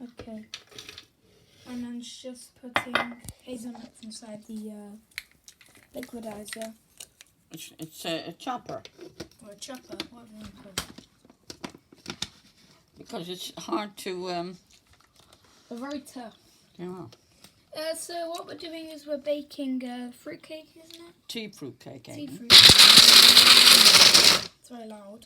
Okay. And then just putting hazelnuts inside the liquidizer. It's a chopper. Or a chopper, whatever you want to call it. Because it's hard to... They're very tough. Yeah. So what we're doing is we're baking fruitcake, isn't it? Tea fruitcake. Tea fruit. It's very loud.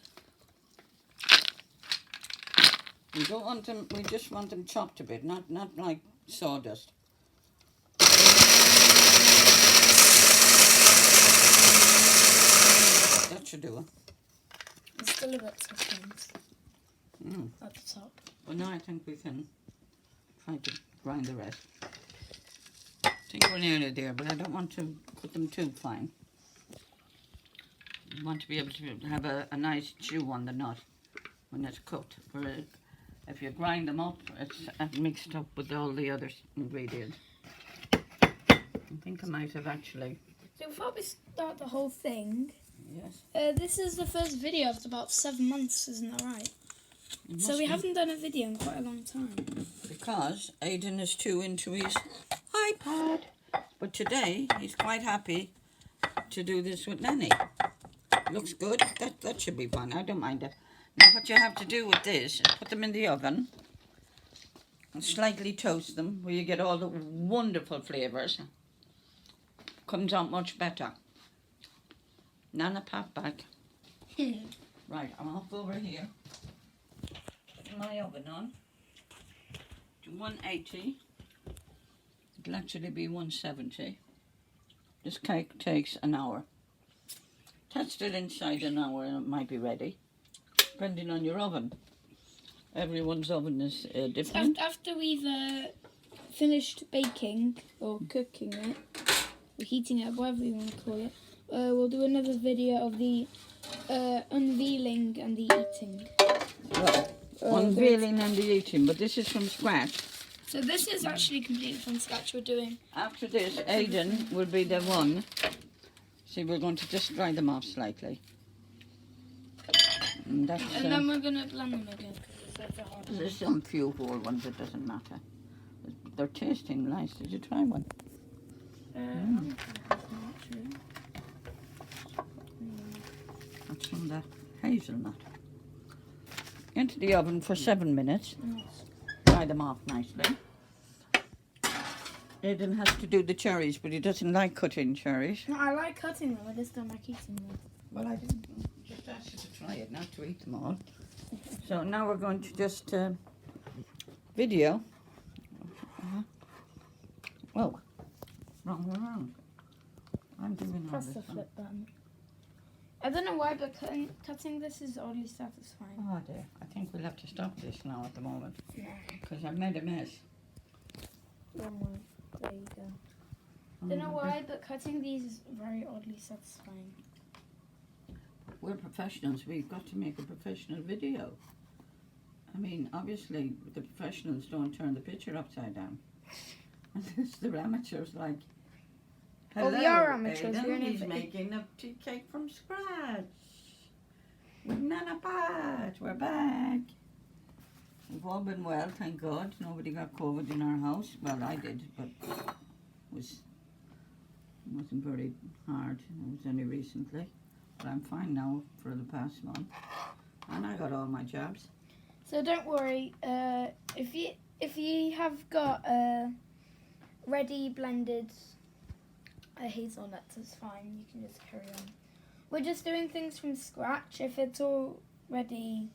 We don't want them. We just want them chopped a bit, not like sawdust. That should do it. There's still a bit of things at the top. Well, now I think we can try to grind the rest. I think we're nearly there, but I don't want to put them too fine. You want to be able to have a nice chew on the nut when it's cooked. Whereas if you grind them up, it's mixed up with all the other ingredients. I think I might have actually... So before we start the whole thing, Yes. this is the first video after about 7 months, isn't that right? So we haven't done a video in quite a long time. Because Aidan is too into his iPad. But today, he's quite happy to do this with Nanny. Looks good. That should be fun. I don't mind it. Now, what you have to do with this is put them in the oven and slightly toast them where you get all the wonderful flavours. Comes out much better. Nana, pat back. Right, I'm off over here. Put my oven on to 180. It'll actually be 170. This cake takes an hour. Test it inside an hour and it might be ready, depending on your oven. Everyone's oven is different. After we've finished baking or cooking it, or heating it, whatever you want to call it, we'll do another video of the unveiling and the eating. Well, unveiling and the eating, but this is from scratch. So this is actually completely from scratch we're doing. After this, Aidan will be the one. See, we're going to just dry them off slightly. And then we're going to blend them again. There's some few whole ones, it doesn't matter. They're tasting nice. Did you try one? That's from the hazelnut. Into the oven for 7 minutes. Dry them off nicely. Aidan has to do the cherries, but he doesn't like cutting cherries. No, I like cutting them, I just don't like eating them. Well, I didn't just ask you to try it, not to eat them all. So now we're going to just video. Oh, wrong way around. I'm doing all Press this. the flip button. I don't know why, but cutting this is oddly satisfying. Oh dear, I think we'll have to stop this now at the moment. Yeah. Because I've made a mess. Wrong way. There you go. Don't know why, but cutting these is very oddly satisfying. We're professionals. We've got to make a professional video. I mean, obviously, the professionals don't turn the picture upside down. And it's the amateurs like, hello, we are amateurs. Aidan, he's making a tea cake from scratch. With Nana Pat. We're back. We've all been well, thank God. Nobody got COVID in our house. Well, I did, but it wasn't very hard. It was only recently. But I'm fine now for the past month. And I got all my jabs. So don't worry. If you have got ready blended hazelnuts, it's fine. You can just carry on. We're just doing things from scratch. If it's already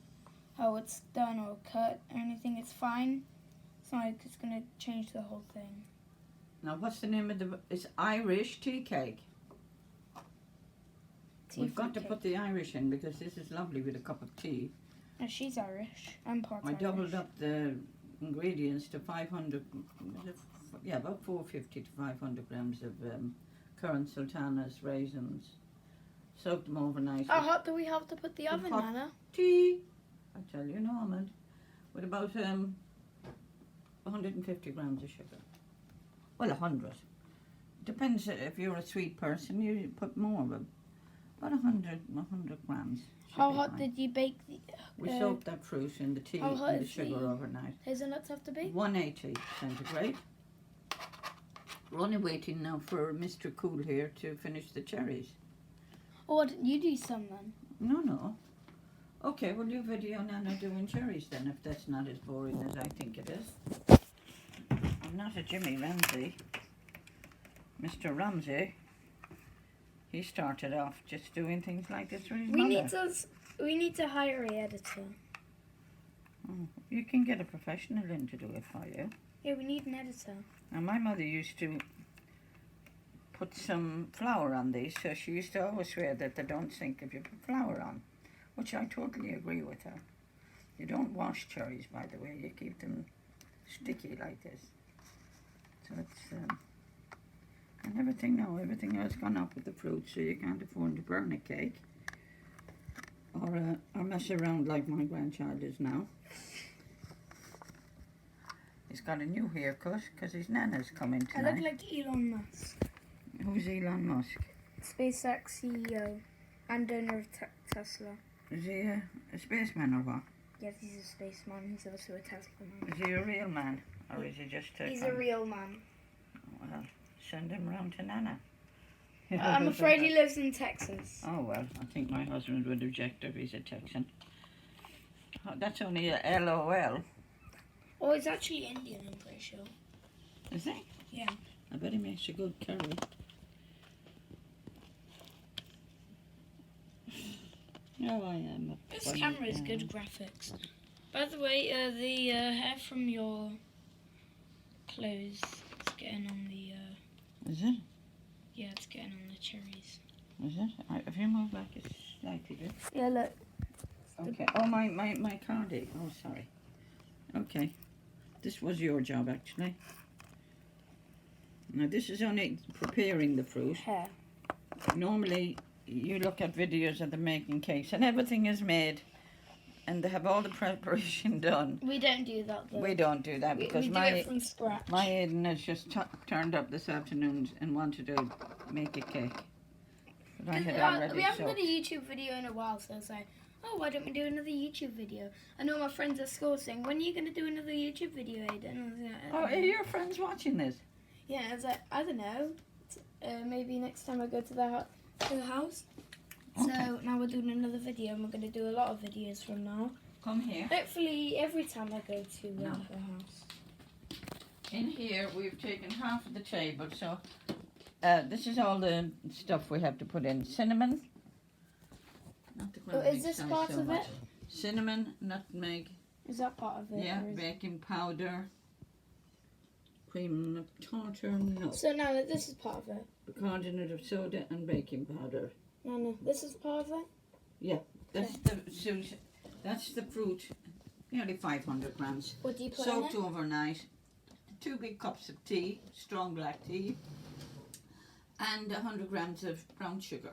how it's done or cut or anything, it's fine. It's not like it's going to change the whole thing. Now, what's the name of it's Irish tea cake. We've got to put the Irish in because this is lovely with a cup of tea. No, she's Irish. I'm part Irish. I doubled up the ingredients to 500, yeah, about 450 to 500 grams of currant sultanas, raisins. Soak them overnight. How hot do we have to put the oven, Nana? Tea, I tell you, Norman, with about 150 grams of sugar. Well, 100. Depends if you're a sweet person, you put more, but About 100 grams. should How be hot fine. did you bake the We soaked that fruit in the tea how hot and the is sugar the- overnight. hazelnuts have to be? 180 centigrade. We're only waiting now for Mr. Cool here to finish the cherries. Or why didn't you do some then? No. Okay, we'll do video Nana doing cherries then, if that's not as boring as I think it is. I'm not a Jimmy Ramsey. Mr. Ramsey, he started off just doing things like this with his mother. We need to hire a editor. Oh, you can get a professional in to do it for you. Yeah, we need an editor. Now, my mother used to put some flour on these, so she used to always swear that they don't sink if you put flour on, which I totally agree with her. You don't wash cherries, by the way, you keep them sticky like this. So it's, and everything else gone up with the fruit, so you can't afford to burn a cake. Or mess around like my grandchild is now. He's got a new haircut because his nana's coming I tonight. look like Elon Musk, Who's Elon Musk? SpaceX CEO and owner of Tesla. Is he a spaceman or what? Yes, he's a spaceman. He's also a Tesla man. Is he a real man? Or is he just a... He's a real man. Well, send him round to Nana. I'm afraid he lives in Texas. Oh, well, I think my husband would object if he's a Texan. Oh, that's only a LOL. Oh, he's actually Indian, I'm pretty sure. Is he? Yeah. I bet he makes a good curry. No, I am. This camera is good graphics. By the way, the hair from your clothes is getting on the, Is it? yeah, it's getting on the cherries. Is it? Have you moved back a slightly bit? Yeah, look. Okay. Oh, my cardi. Oh, sorry. Okay. This was your job, actually. Now, this is only preparing the fruit. Hair. Normally, you look at videos of them making cakes, and everything is made, and they have all the preparation done. We don't do that though. We don't do that because we do my it from scratch. my Aiden has just turned up this afternoon and wanted to make a cake. But I had already we haven't soaked. done a YouTube video in a while, so I was like, oh, why don't we do another YouTube video? I know my friends at school saying, when are you going to do another YouTube video, Aiden? And I was like, Oh, are your friends watching this? yeah, I was like, I don't know. Maybe next time I go to the house. Okay. So now we're doing another video, and we're going to do a lot of videos from now. Come here. Hopefully, every time I go to No. her house. In here, we've taken half of the table, so this is all the stuff we have to put in. Cinnamon. Not the Oh, is grinding this size part so of much. it? Cinnamon, nutmeg, Is that part of it? yeah, or is- baking powder, cream of tartar, no. So now this is part of it. Bicarbonate of soda and baking powder. No, this is part of it. That's the fruit, nearly 500 grams. What do you put in Soaked it? overnight. 2 big cups of tea, strong black tea, and 100 grams of brown sugar.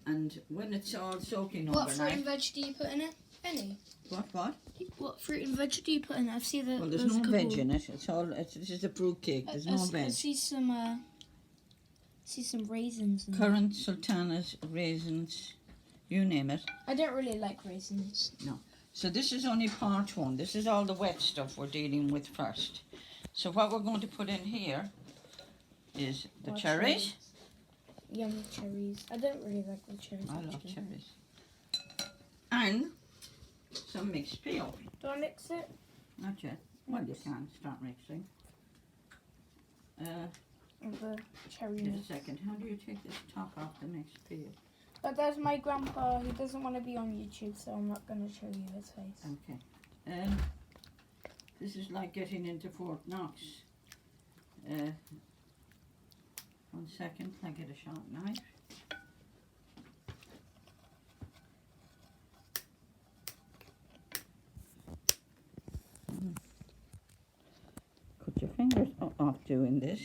And when it's all soaking What fruit and overnight, veg do you put in it? Any? what? What fruit and veg do you put in it? I see that. Well, there's no veg in it. This is a fruit cake. There's no I veg. see some raisins. In there. Currants, sultanas, raisins, you name it. I don't really like raisins. So this is only part one. This is all the wet stuff we're dealing with first. So what we're going to put in here is the Or cherries. Yummy cherries. I don't really like the cherries. I love actually. cherries. And some mixed peel. Do I mix it? Not yet. Well, you can start mixing. With the cherry Just a mix. second. How do you take this top off the mixed peel? But there's my grandpa. He doesn't want to be on YouTube, so I'm not going to show you his face. Okay. This is like getting into Fort Knox. 1 second. I get a sharp knife. Cut your fingers off doing this.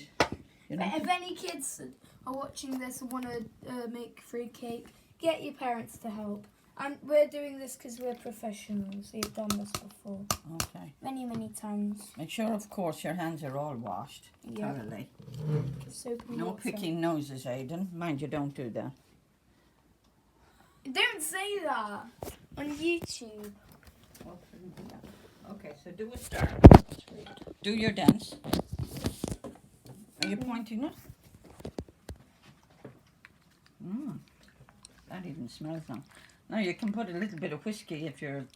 You know, But if any kids are watching this and want to make fruit cake, get your parents to help. And we're doing this because we're professionals. We've done this before. okay. Many, many times. Make sure, of course, your hands are all washed Yeah. thoroughly. Soap and No water. picking noses, Aidan. Mind you, don't do that. Don't say that on YouTube. Okay, so do a star. Do your dance. Are you pointing it? That even smells now. Now you can put a little bit of whiskey if you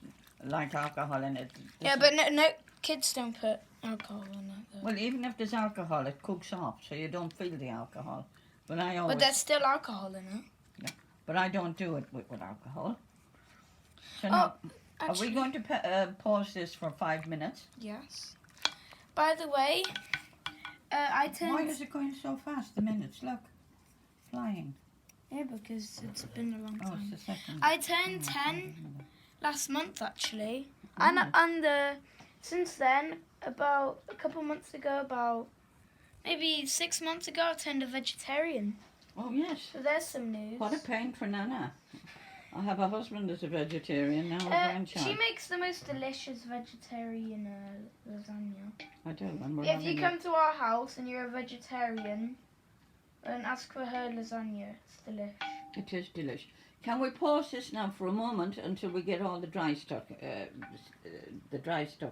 like alcohol in it. Yeah, but no, kids don't put alcohol in it though. Well, even if there's alcohol, it cooks off, so you don't feel the alcohol. But I always. But there's still alcohol in it. But I don't do it with alcohol. So Oh, now, are actually, we going to pause this for 5 minutes? yes. By the way, I turned. Why is it going so fast? The minutes, look, flying. Yeah, because it's been a long Oh, time. it's the second. I turned 10 last month actually, and since then, about a couple months ago, about maybe 6 months ago, I turned a vegetarian. Oh yes. So there's some news. What a pain for Nana. I have a husband that's a vegetarian now. A grandchild. She makes the most delicious vegetarian lasagna. I do. And we're If you having come to our house and you're a vegetarian, and ask for her lasagna, it's delish. It is delicious. Can we pause this now for a moment until we get all the dry stuff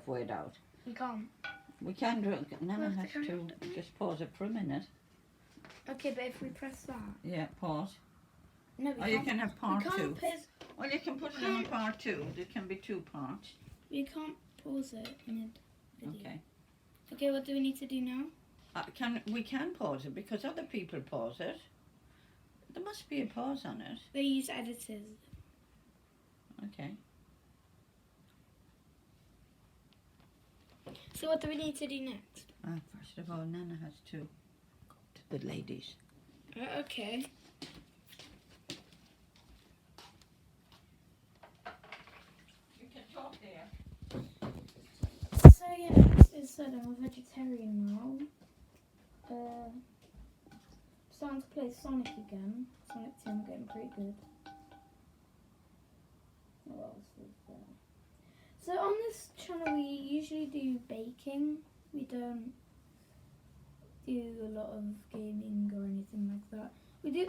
weighed out? You can't. We can do it. Nana Well, has to just pause it for a minute. Okay, but if we press that, Yeah, pause. no, we Or you can't. can have We part can't two. pause. Well, you can put it in a part two. There can be 2 parts. We can't pause it mid video. Okay. Okay, what do we need to do now? We can pause it because other people pause it. There must be a pause on it. They use editors. Okay. So what do we need to do next? First of all, Nana has to go to the ladies. Okay. You can talk there. So yeah, as I said, I'm a vegetarian now. Starting to play Sonic again. Sonic 2, I'm getting pretty good. What else is there? So on this channel we usually do baking. We don't do a lot of gaming or anything like that.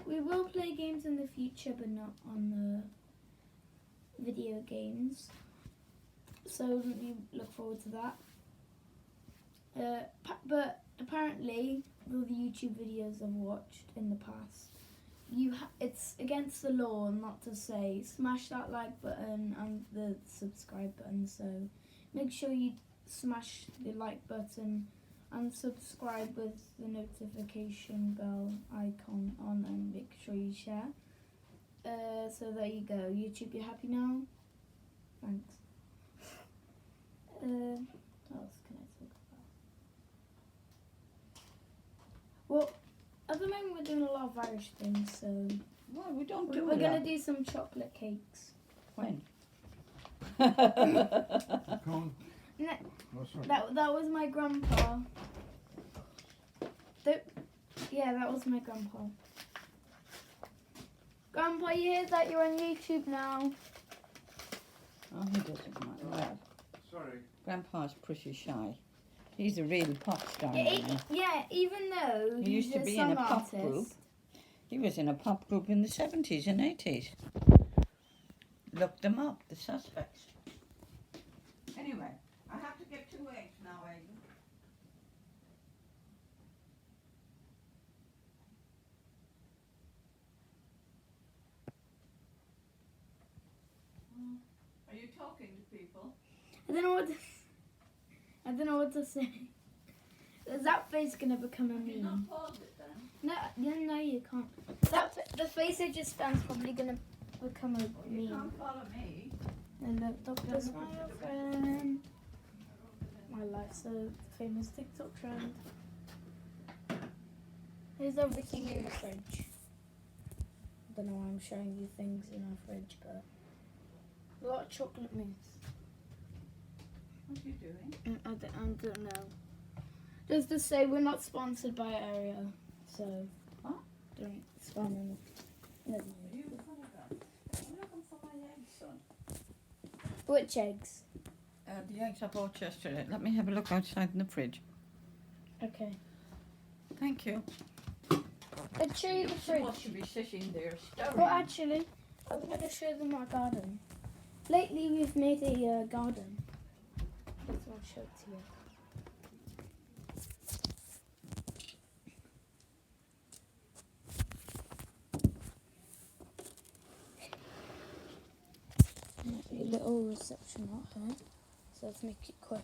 We will play games in the future, but not on the video games. So we look forward to that. But apparently, all the YouTube videos I've watched in the past, it's against the law not to say smash that like button and the subscribe button. So make sure you smash the like button and subscribe with the notification bell icon on, and make sure you share. So there you go. YouTube, you happy now? Thanks. What else can I talk about? Well, at the moment we're doing a lot of Irish things, so Well, we don't do we're it. gonna do some chocolate cakes. When? Cone? No, Oh, sorry. that was my grandpa. Yeah, that was my grandpa. Grandpa, you hear that? You're on YouTube now. Oh, he doesn't mind. Well, Sorry. Grandpa's pretty shy. He's a real pop star. Yeah, now. even though He used he's to be song in a pop artist. group. He was in a pop group in the 70s and 80s. Look them up, the Suspects. Anyway, I have to get 2 eggs now, Aidan. Are you talking to people? I don't know what to say. Is that face gonna become a You meme? not pause it then? No, you can't. The face I just found is probably gonna become a You meme. can't follow me. And look, Dr. Smile Friend. My life's a famous TikTok trend. Here's everything in the fridge. I don't know why I'm showing you things in our fridge, but a lot of chocolate mousse. What are you doing? I don't know. Just to say, we're not sponsored by Area, so What? don't spam them. No. Are you I'm looking for my eggs, son. Which eggs? The eggs I bought yesterday. Let me have a look outside in the fridge. Okay. Thank you. I'd show you the You're supposed fridge. to be sitting there stirring. Well, actually, I'm going to show them our garden. Lately we've made a garden. I'll show it to you. A little reception out here, so let's make it quick.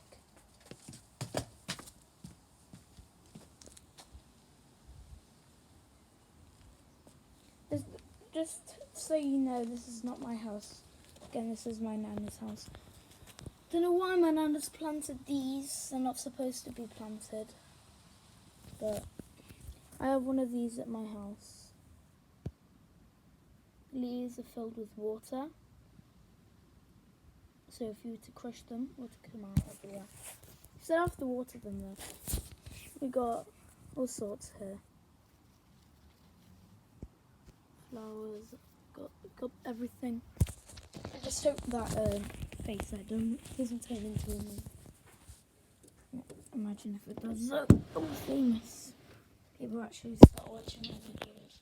Just so you know, this is not my house. Again, this is my nana's house. Don't know why my nana's planted these. They're not supposed to be planted, but I have one of these at my house. Leaves are filled with water. So if you were to crush them, it would come out everywhere. So I have to water them though. We got all sorts here. Flowers, got everything. I just hope that face I done doesn't turn into a moon. Imagine if it does. Oh, famous. People actually start watching my videos.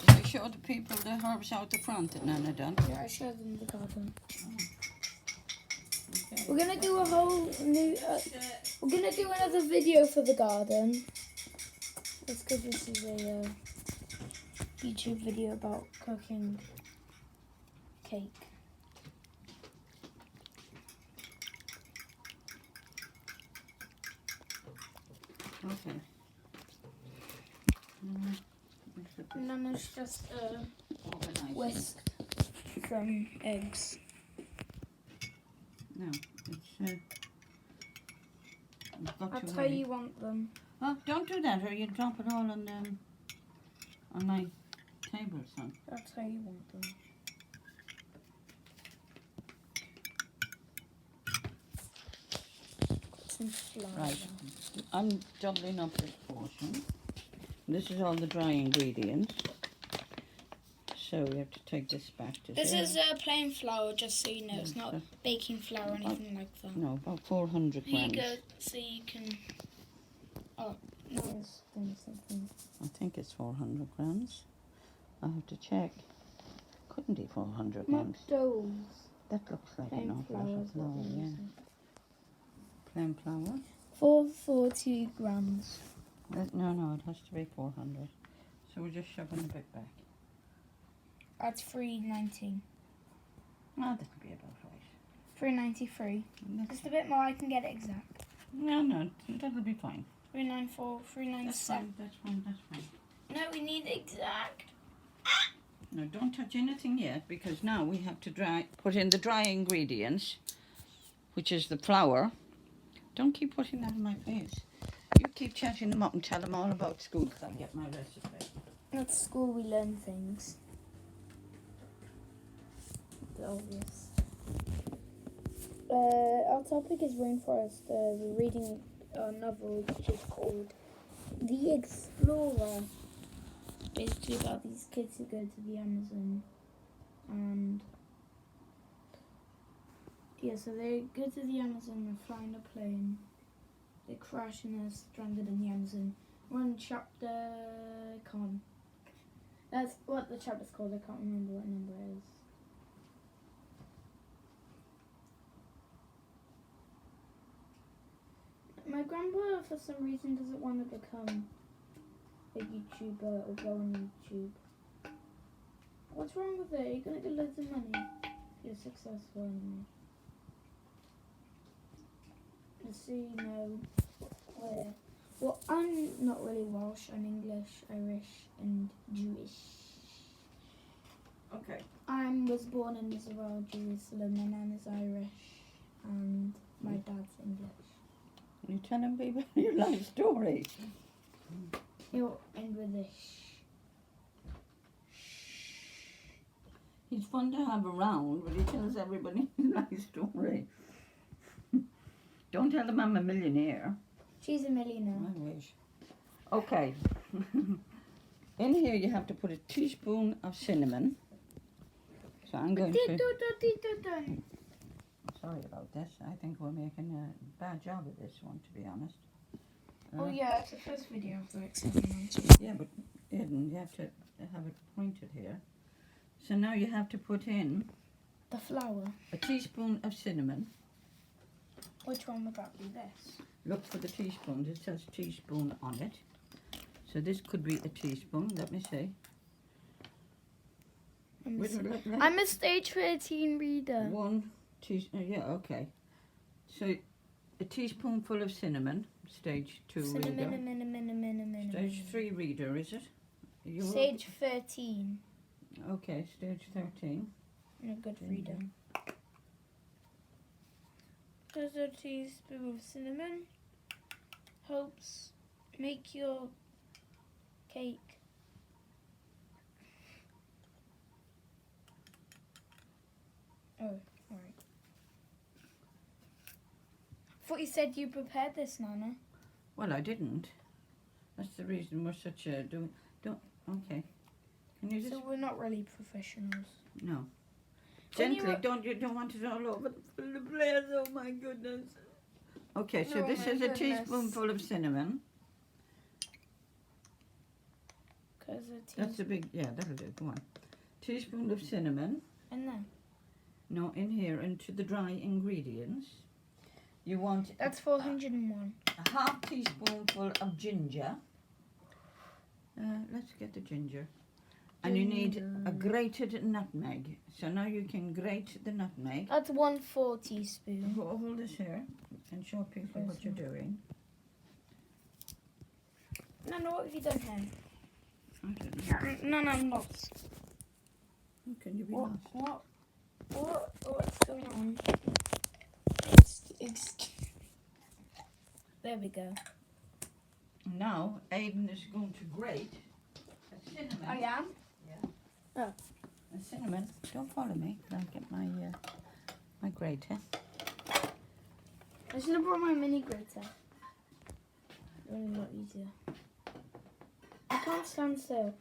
Did you show the people the herbs out the front that Nana done? Yeah, I showed them the garden. Okay. We're gonna do a whole new. We're gonna do another video for the garden. It's because this is a YouTube video about cooking cake. Okay. And then it's just Organize. whisked some eggs. No, it's you've got That's to how really- you want them. Oh, don't do that, or you drop it all on my table, son. That's how you want them. Got some flour. Right. I'm doubling up this portion. This is all the dry ingredients. So we have to take this back to This zero. is plain flour, just so you know. It's not baking flour or anything like that. No, about 400 Here you grams. go, so you can. Oh, no, it's doing something. I think it's 400 grams. I have to check. Couldn't be 400 Not grams. those. That looks like an Plain awful flour lot is of what flour, we're yeah. using. Plain flour. 440 grams. No, it has to be 400. So we're just shoving a bit back. That's 390. Well, that'll be about right. 393. And that's- Just a bit more, I can get it exact. No, that'll be fine. 394, That's 397. fine, that's fine. No, we need exact. No, don't touch anything yet, because now we have to put in the dry ingredients, which is the flour. Don't keep putting that in my face. You keep chatting them up and tell them all about school, because I'll get my recipe. At school, we learn things. The obvious. Our topic is rainforest. We're reading a novel which is called The Explorer. Basically about these kids who go to the Amazon and yeah, so they go to the Amazon, they're flying a plane, they crash and they're stranded in the Amazon. We're in chapter That's what the chapter's called, I can't remember what number it is. My grandpa, for some reason, doesn't want to become a YouTuber or go on YouTube. What's wrong with it? You're gonna get loads of money if you're successful anyway. Just so you know where. Well, I'm not really Welsh. I'm English, Irish, and Jewish. Okay. I was born in Israel, Jerusalem. My nan is Irish, and my dad's English. You telling people your life story. He'll end with a shh. He's fun to have around, but he tells everybody his life story. Don't tell them I'm a millionaire. She's a millionaire. I wish. Okay. In here you have to put a teaspoon of cinnamon. So I'm going to... Sorry about this. I think we're making a bad job of this one, to be honest. Oh yeah, it's the first video of the experiment. Yeah, but Eden, you have to have it pointed here. So now you have to put in The flour. a teaspoon of cinnamon. Which one would that be? This. Look for the teaspoons. It says teaspoon on it. So this could be a teaspoon. Let me see. I'm a stage 13 reader. One teaspoon. Yeah, okay. So a teaspoonful of cinnamon. Stage 2 reader. Cinnamon. Stage 3 reader, is it? You will- Stage 13. Okay, stage 13. I'm a good reader. There's a teaspoon of cinnamon. Helps make your cake. Oh, alright. I thought you said you prepared this, Nana. Well, I didn't. That's the reason we're such a... Don't... Okay. Can you just... So we're not really professionals. No. When you Gently, were- don't want it all over the place. Oh my goodness. Okay, so Oh this my is a goodness. teaspoonful of cinnamon. Cause That's a big, yeah, that'll do. Go on. Teaspoon of cinnamon. And then No, in here, into the dry ingredients. You want that's 401. a half teaspoonful of ginger. Let's get the ginger. And you need a grated nutmeg. So now you can grate the nutmeg. That's 1/4 teaspoon. Hold this here and show people what you're doing. Nana, what have you done here? I don't know. No, I'm lost. How can you be What? lost? What's going on? There we go. Now, Aiden is going to grate a cinnamon. I am. A cinnamon. Don't follow me. I'll get my my grater. I should have brought my mini grater. Really not easier. I can't stand still.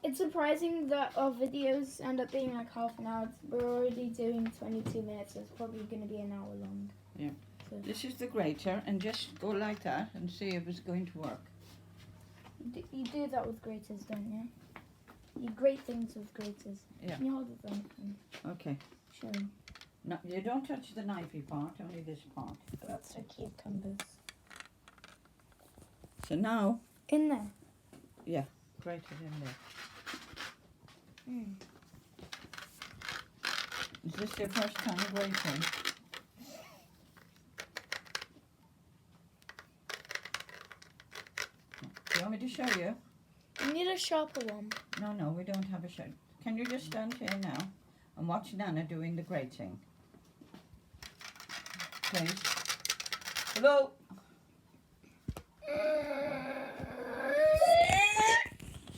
It's surprising that our videos end up being like half an hour. We're already doing 22 minutes. So it's probably going to be an hour long. Yeah. So This is the grater, and just go like that and see if it's going to work. you do that with graters, don't you? You grate things with graters. Yeah. Can you hold it then? Okay. Show me. No, you don't touch the knifey part, only this part. That's the cucumbers. So now, In there. grate it in there. Mm. Is this your first time grating? Do you want me to show you? You need a sharper one. No, we don't have a show. Can you just stand here now and watch Nana doing the grating? Please. Hello?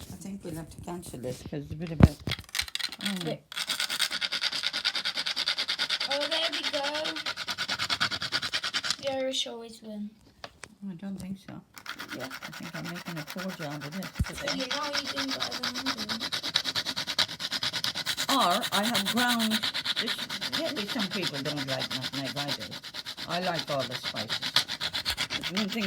I think we'll have to cancel this because it's a bit of a... Oh. Wait. Oh, there we go. The Irish always win. I don't think so. Yeah. I think I'm making a poor job of this So today. you know you're doing better than I'm doing. Or I have ground this. Maybe some people don't like nutmeg, I do. I like all the spices. One thing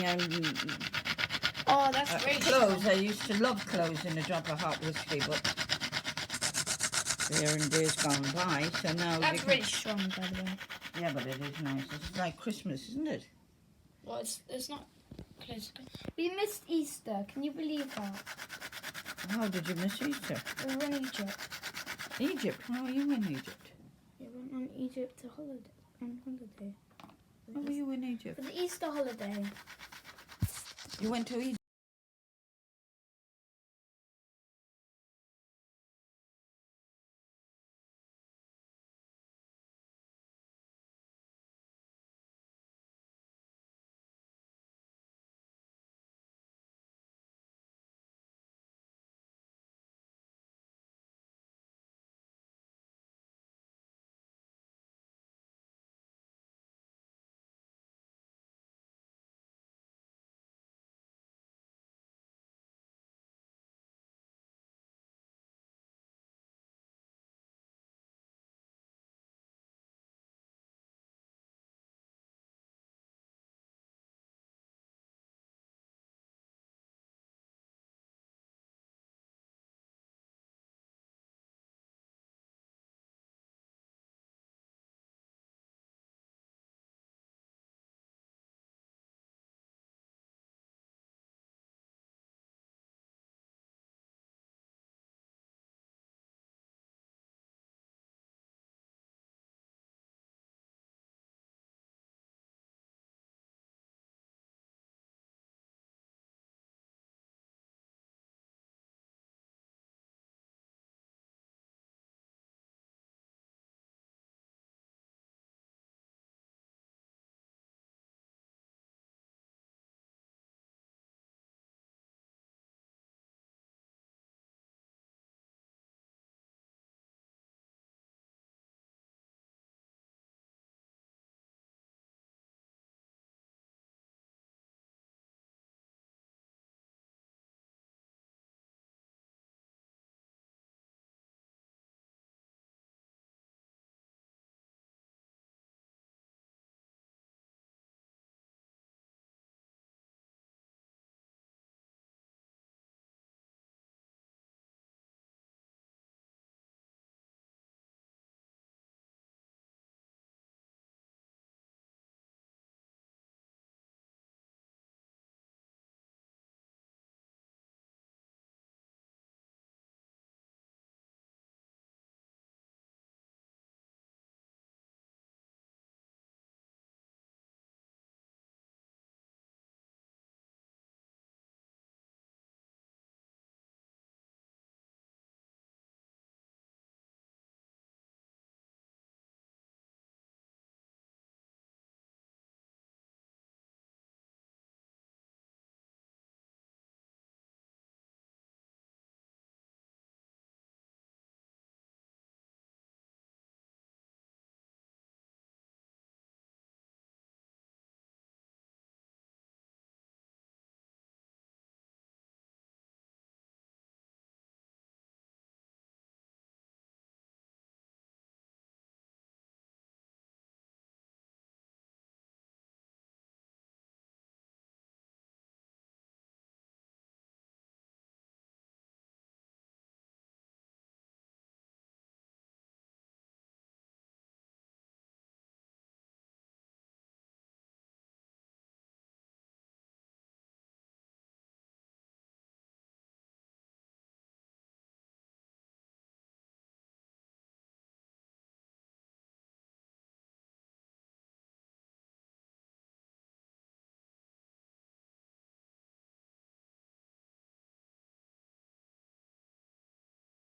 Oh, that's great. cloves, I used to love cloves in a drop of hot whiskey, but they're in days gone by, so now That's you can, really strong, by the way. yeah, but it is nice. It's like Christmas, isn't it? Well, it's not close. We missed Easter. Can you believe that? How did you miss Easter? We were in Egypt. Egypt? How are you in Egypt? We went on Egypt to holiday. On holiday. How were you in Egypt? For the Easter holiday. You went to Egypt?